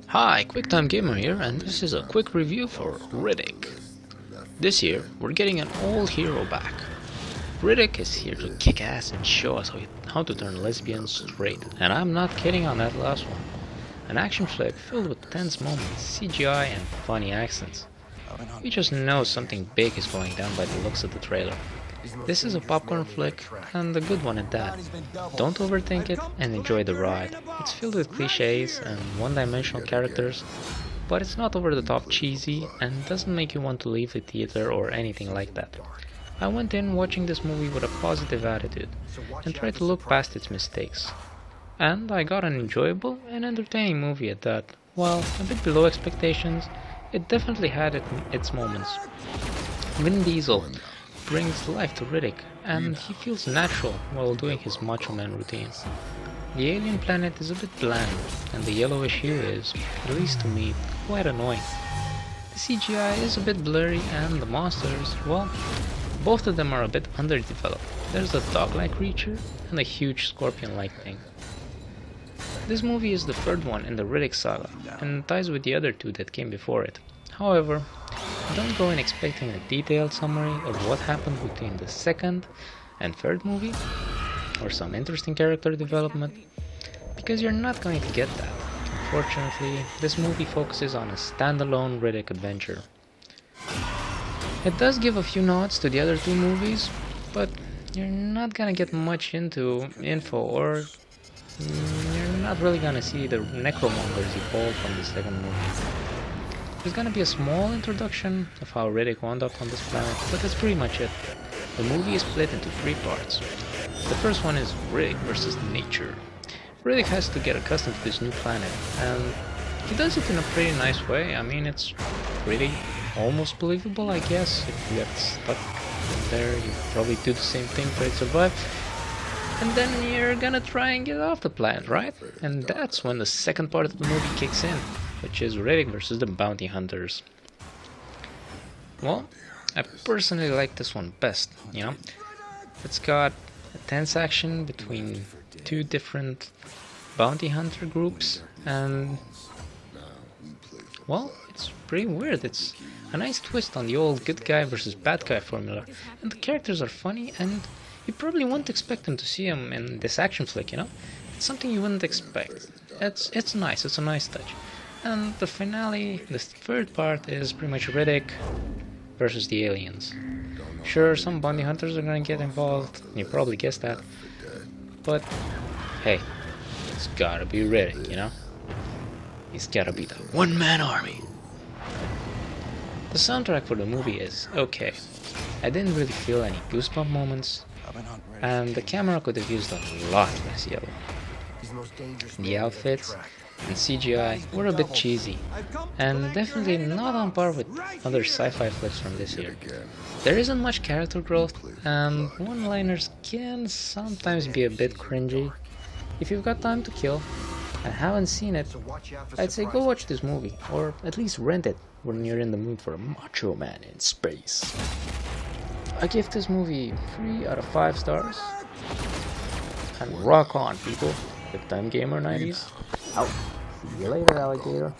Hi, QuickTimeGamer here, and this is a quick review for Riddick. This year, we're getting an old hero back. Riddick is here to kick ass and show us how to turn lesbians straight, and I'm not kidding on that last one. An action flick filled with tense moments, CGI, and funny accents. You just know something big is going down by the looks of the trailer. This is a popcorn flick, and a good one at that. Don't overthink it and enjoy the ride. It's filled with cliches and one-dimensional characters, but it's not over-the-top cheesy and doesn't make you want to leave the theater or anything like that. I went in watching this movie with a positive attitude and tried to look past its mistakes. And I got an enjoyable and entertaining movie at that. While a bit below expectations, it definitely had its moments. Vin Diesel brings life to Riddick, and he feels natural while doing his Macho Man routine. The alien planet is a bit bland, and the yellowish hue is, at least to me, quite annoying. The CGI is a bit blurry, and the monsters, well, both of them are a bit underdeveloped. There's a dog-like creature and a huge scorpion-like thing. This movie is the third one in the Riddick saga, and ties with the other two that came before it. However, don't go in expecting a detailed summary of what happened between the second and third movie, or some interesting character development, because you're not going to get that. Unfortunately, this movie focuses on a standalone Riddick adventure. It does give a few nods to the other two movies, but you're not gonna get much into info, or you're not really gonna see the necromongers evolve from the second movie. There's gonna be a small introduction of how Riddick wound up on this planet, but that's pretty much it. The movie is split into three parts. The first one is Riddick versus nature. Riddick has to get accustomed to this new planet, and he does it in a pretty nice way. I mean, it's pretty almost believable, I guess. If you get stuck there, you probably do the same thing, try to survive. And then you're gonna try and get off the planet, right? And that's when the second part of the movie kicks in, which is Riddick versus the bounty hunters. Well, I personally like this one best, you know? It's got a tense action between two different bounty hunter groups, and well, it's pretty weird. It's a nice twist on the old good guy versus bad guy formula, and the characters are funny, and you probably wouldn't expect them to see them in this action flick, you know? It's something you wouldn't expect. It's nice, it's a nice touch. And the finale, the third part, is pretty much Riddick versus the aliens. Sure, some bounty hunters are gonna get involved, you probably guessed that, but hey, it's gotta be Riddick, you know? He's gotta be the one-man army. The soundtrack for the movie is okay. I didn't really feel any goosebump moments, and the camera could have used a lot less yellow. The outfits and CGI were a bit cheesy, and definitely not on par with other sci-fi flicks from this year. There isn't much character growth, and one-liners can sometimes be a bit cringy. If you've got time to kill and haven't seen it, I'd say go watch this movie, or at least rent it when you're in the mood for a Macho Man in space. I give this movie 3 out of 5 stars, and rock on, people. QuickTimeGamer90s out. See you later, alligator.